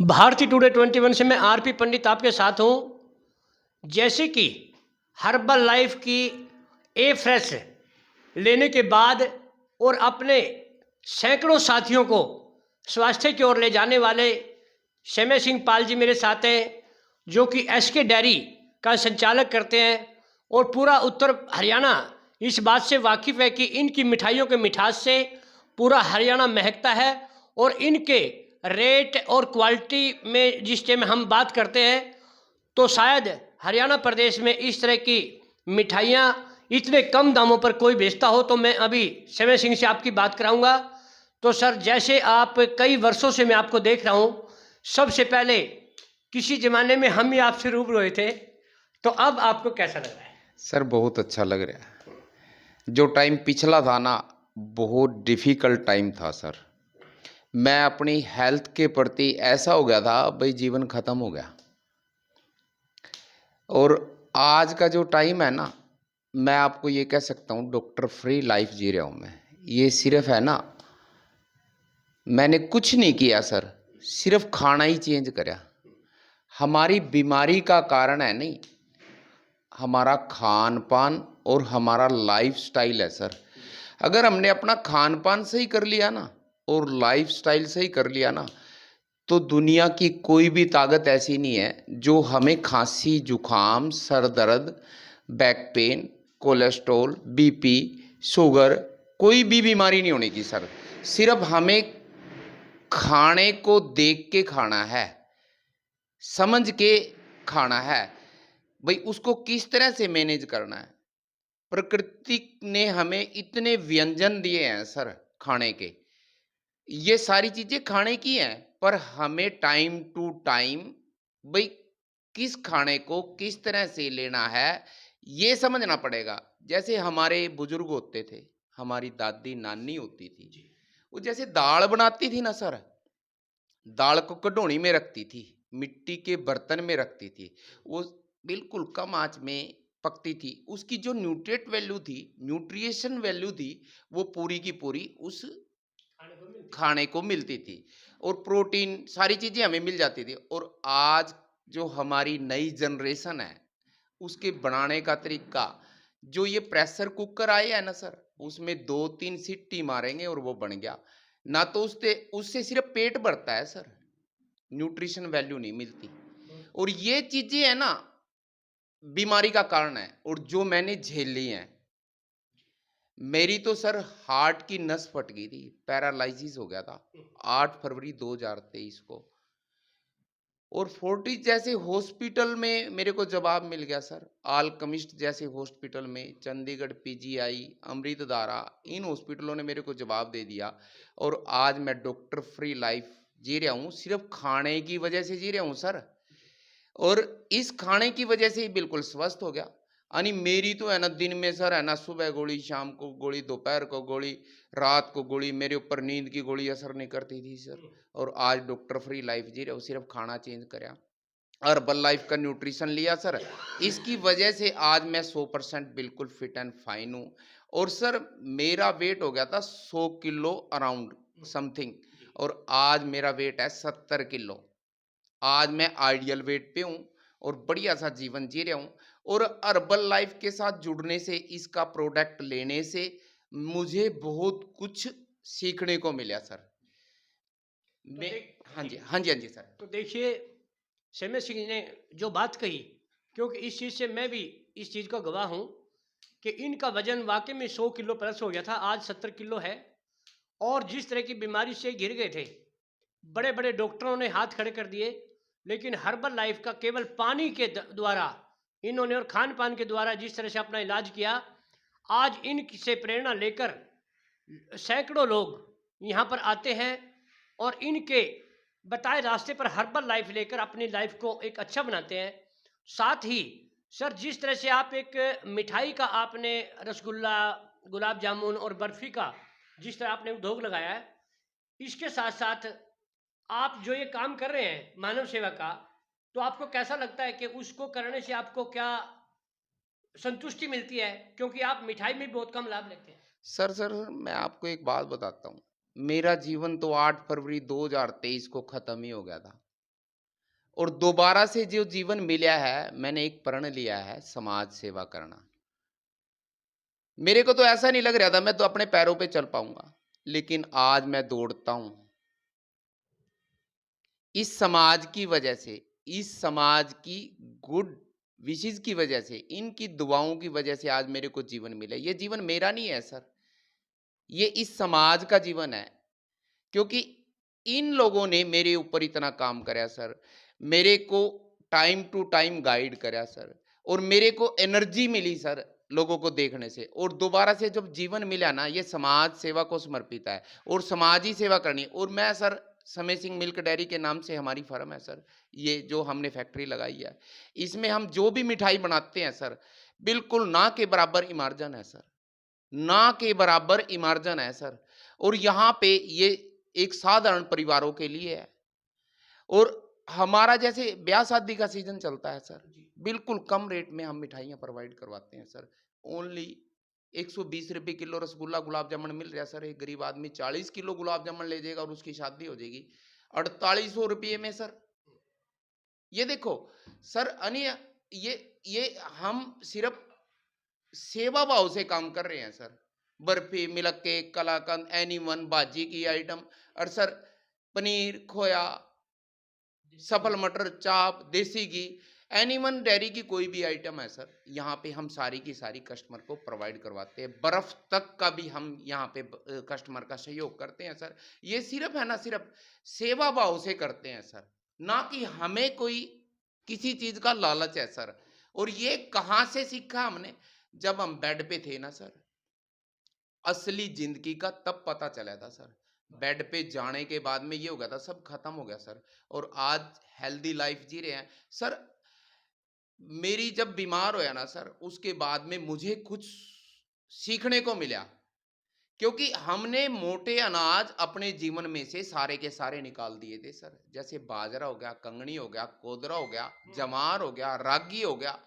भारतीय टुडे 21 से मैं आरपी पंडित आपके साथ हूँ। जैसे कि हर्बल लाइफ की ए फ्रेश लेने के बाद और अपने सैकड़ों साथियों को स्वास्थ्य की ओर ले जाने वाले समय सिंह पाल जी मेरे साथ हैं, जो कि एसके डेयरी का संचालक करते हैं और पूरा उत्तर हरियाणा इस बात से वाकिफ़ है कि इनकी मिठाइयों के मिठास से पूरा हरियाणा महकता है। और इनके रेट और क्वालिटी में जिस टाइम हम बात करते हैं तो शायद हरियाणा प्रदेश में इस तरह की मिठाइयाँ इतने कम दामों पर कोई बेचता हो। तो मैं अभी समय सिंह से आपकी बात कराऊंगा। तो सर, जैसे आप कई वर्षों से मैं आपको देख रहा हूँ, सबसे पहले किसी ज़माने में हम ही आपसे रूबरू हुए थे, तो अब आपको कैसा लग रहा है? सर बहुत अच्छा लग रहा है। जो टाइम पिछला था ना, बहुत डिफ़िकल्ट टाइम था सर। मैं अपनी हेल्थ के प्रति ऐसा हो गया था, भाई जीवन ख़त्म हो गया। और आज का जो टाइम है ना, मैं आपको ये कह सकता हूँ डॉक्टर फ्री लाइफ जी रहा हूँ मैं। ये सिर्फ है ना, मैंने कुछ नहीं किया सर, सिर्फ खाना ही चेंज करा। हमारी बीमारी का कारण है नहीं, हमारा खान पान और हमारा लाइफस्टाइल है सर। अगर हमने अपना खान पान सही कर लिया ना और लाइफस्टाइल सही कर लिया ना, तो दुनिया की कोई भी ताकत ऐसी नहीं है जो हमें खांसी जुखाम सर दर्द back pain cholesterol BP sugar कोई भी बीमारी नहीं होने की सर। सिर्फ हमें खाने को देख के खाना है, समझ के खाना है, भाई उसको किस तरह से मैनेज करना है। प्रकृति ने हमें इतने व्यंजन दिए हैं सर खाने के, ये सारी चीजें खाने की हैं, पर हमें टाइम टू टाइम भाई किस खाने को किस तरह से लेना है ये समझना पड़ेगा। जैसे हमारे बुजुर्ग होते थे, हमारी दादी नानी होती थी, वो जैसे दाल बनाती थी ना सर, दाल को कटोरी में रखती थी, मिट्टी के बर्तन में रखती थी, वो बिल्कुल कम आंच में पकती थी। उसकी जो न्यूट्रिएंट वैल्यू थी, न्यूट्रिएशन वैल्यू थी, वो पूरी की पूरी उस खाने को मिलती थी और प्रोटीन सारी चीजें हमें मिल जाती थी। और आज जो हमारी नई जनरेशन है, उसके बनाने का तरीका, जो ये प्रेशर कुकर आए हैं ना सर, उसमें 2-3 सीटी मारेंगे और वो बन गया। ना तो उससे उससे सिर्फ पेट भरता है सर, न्यूट्रिशन वैल्यू नहीं मिलती। और ये चीजें है ना, बीमारी का कारण है। और जो मैंने झेली है, मेरी तो सर हार्ट की नस फट गई थी, पैरालिसिस हो गया था 8 फरवरी 2023 को। और फोर्टिस जैसे हॉस्पिटल में मेरे को जवाब मिल गया सर। आलकमिस्ट जैसे हॉस्पिटल में, चंडीगढ़ पीजीआई, अमृतधारा, इन हॉस्पिटलों ने मेरे को जवाब दे दिया। और आज मैं डॉक्टर फ्री लाइफ जी रहा हूँ, सिर्फ खाने की वजह से जी रहा हूँ सर। और इस खाने की वजह से ही बिल्कुल स्वस्थ हो गया। यानी मेरी तो है ना, दिन में सर है ना, सुबह गोली, शाम को गोली, दोपहर को गोली, रात को गोली, मेरे ऊपर नींद की गोली असर नहीं करती थी सर। और आज डॉक्टर फ्री लाइफ जी रहे हो, सिर्फ खाना चेंज करा, हर्बल लाइफ का न्यूट्रिशन लिया सर। इसकी वजह से आज मैं 100% बिल्कुल फिट एंड फाइन हूँ। और सर मेरा वेट हो गया था 100 किलो अराउंड समथिंग, और आज मेरा वेट है 70 किलो। आज मैं आइडियल वेट पे हूँ और बढ़िया सा जीवन जी रहा हूँ। और हर्बल लाइफ के साथ जुड़ने से, इसका प्रोडक्ट लेने से मुझे बहुत कुछ सीखने को मिला सर। तो मैं देख हाँ जी, जी, हाँ जी, हाँ जी सर। तो देखिए, समय सिंह ने जो बात कही, क्योंकि इस चीज़ से मैं भी इस चीज़ का गवाह हूँ कि इनका वजन वाकई में 100 किलो प्लस हो गया था, आज 70 किलो है। और जिस तरह की बीमारी से घिर गए थे, बड़े बड़े डॉक्टरों ने हाथ खड़े कर दिए, लेकिन हर्बल लाइफ का केवल पानी के द्वारा इन्होंने और खान पान के द्वारा जिस तरह से अपना इलाज किया, आज इनसे प्रेरणा लेकर सैकड़ों लोग यहाँ पर आते हैं और इनके बताए रास्ते पर हर्बल लाइफ लेकर अपनी लाइफ को एक अच्छा बनाते हैं। साथ ही सर, जिस तरह से आप एक मिठाई का आपने रसगुल्ला, गुलाब जामुन और बर्फ़ी का जिस तरह आपने उद्योग लगाया है, इसके साथ साथ आप जो ये काम कर रहे हैं मानव सेवा का, तो आपको कैसा लगता है कि उसको करने से आपको क्या संतुष्टि मिलती है? क्योंकि आप मिठाई में भी बहुत कम लाभ लेते हैं। सर मैं आपको एक बात बताता हूँ। मेरा जीवन तो 8 फरवरी 2023 को खत्म ही हो गया था। और दोबारा से जो जीवन मिला है, मैंने एक प्रण लिया है समाज सेवा करना। मेरे को तो ऐसा नहीं लग रहा था मैं तो अपने पैरों पे चल पाऊँगा, लेकिन आज मैं दौड़ता हूँ। इस समाज की वजह से, इस समाज की गुड विशेज़ की वजह से, इनकी दुआओं की वजह से आज मेरे को जीवन मिला। ये जीवन मेरा नहीं है सर, ये इस समाज का जीवन है। क्योंकि इन लोगों ने मेरे ऊपर इतना काम करा सर, मेरे को टाइम टू टाइम गाइड करा सर, और मेरे को एनर्जी मिली सर लोगों को देखने से, और दोबारा से जब जीवन मिला ना, ये समाज सेवा को समर्पित है और समाज ही सेवा करनी है। और मैं सर समय सिंह मिल्क डेयरी के नाम से हमारी फर्म है सर, ये जो हमने फैक्ट्री लगाई है, इसमें हम जो भी मिठाई बनाते हैं सर, बिल्कुल ना के बराबर इमार्जन है सर, ना के बराबर इमार्जन है सर। और यहाँ पे ये एक साधारण परिवारों के लिए है। और हमारा जैसे ब्याह शादी का सीजन चलता है सर, जी। बिल्कुल कम रेट में हम मिठाइयाँ प्रोवाइड करवाते हैं सर। ओनली 120 रुपए किलो रसगुल्ला गुलाब जामुन मिल रहा है सर। एक गरीब आदमी 40 किलो गुलाब जामुन ले जाएगा और उसकी शादी हो जाएगी 4800 रुपये में सर। ये देखो सर, अन्य ये हम सिर्फ सेवा भाव से काम कर रहे हैं सर। बर्फी, मिल्क केक, कलाकंद, एनीवन, भाजी की आइटम, और सर पनीर, खोया, सफल मटर, चाप, देसी घी, एनीवन डेयरी की कोई भी आइटम है सर, यहाँ पे हम सारी की सारी कस्टमर को प्रोवाइड करवाते हैं। बर्फ तक का भी हम यहाँ पे कस्टमर का सहयोग करते हैं सर। ये सिर्फ है ना, सिर्फ सेवा भाव से करते हैं सर, ना कि हमें कोई किसी चीज का लालच है सर। और ये कहाँ से सीखा हमने? जब हम बेड पे थे ना सर, असली जिंदगी का तब पता चला था सर। बेड पे जाने के बाद में ये हो गया था, सब खत्म हो गया सर। और आज हेल्दी लाइफ जी रहे हैं सर। मेरी जब बीमार होया ना सर, उसके बाद में मुझे कुछ सीखने को मिला, क्योंकि हमने मोटे अनाज अपने जीवन में से सारे के सारे निकाल दिए थे सर। जैसे बाजरा हो गया, कंगनी हो गया, कोदरा हो गया, जवार हो गया, रागी हो गया,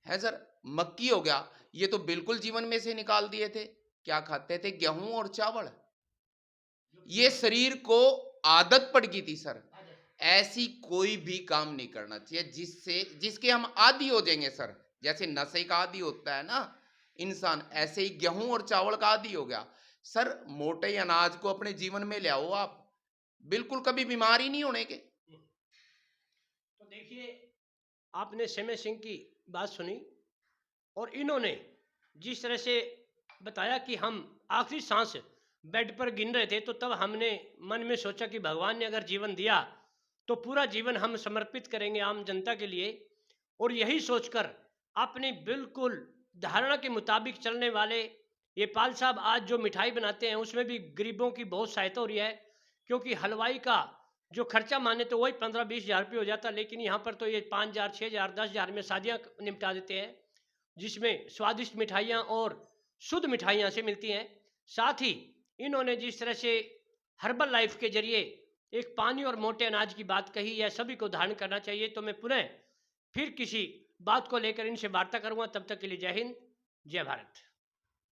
है सर, मक्की हो गया, ये तो बिल्कुल जीवन में से निकाल दिए थे। क्या खाते थे? गेहूं और चावल। ये शरीर को आदत पड़ गई थी सर। ऐसी कोई भी काम नहीं करना चाहिए जिसके हम आदी हो जाएंगे सर। जैसे नशे का आदी होता है ना इंसान, ऐसे ही गेहूं और चावल का आदी हो गया सर। मोटे अनाज को अपने जीवन में ले आओ आप, बिल्कुल कभी बीमार ही नहीं होने के। तो देखिए, आपने समय सिंह की बात सुनी और इन्होंने जिस तरह से बताया कि हम आखिरी सांस बेड पर गिन रहे थे, तो तब हमने मन में सोचा कि भगवान ने अगर जीवन दिया तो पूरा जीवन हम समर्पित करेंगे आम जनता के लिए। और यही सोचकर अपनी बिल्कुल धारणा के मुताबिक चलने वाले ये पाल साहब आज जो मिठाई बनाते हैं उसमें भी गरीबों की बहुत सहायता हो रही है। क्योंकि हलवाई का जो खर्चा माने तो वही 15-20 हज़ार रुपये हो जाता, लेकिन यहाँ पर तो ये 5,000, 6,000, 10,000 में शादियाँ निपटा देते हैं, जिसमें स्वादिष्ट मिठाइयाँ और शुद्ध मिठाइयाँ से मिलती हैं। साथ ही इन्होंने जिस तरह से हर्बल लाइफ के जरिए एक पानी और मोटे अनाज की बात कही, यह सभी को धारण करना चाहिए। तो मैं पुनः फिर किसी बात को लेकर इनसे वार्ता करूँगा। तब तक के लिए जय हिंद, जय भारत।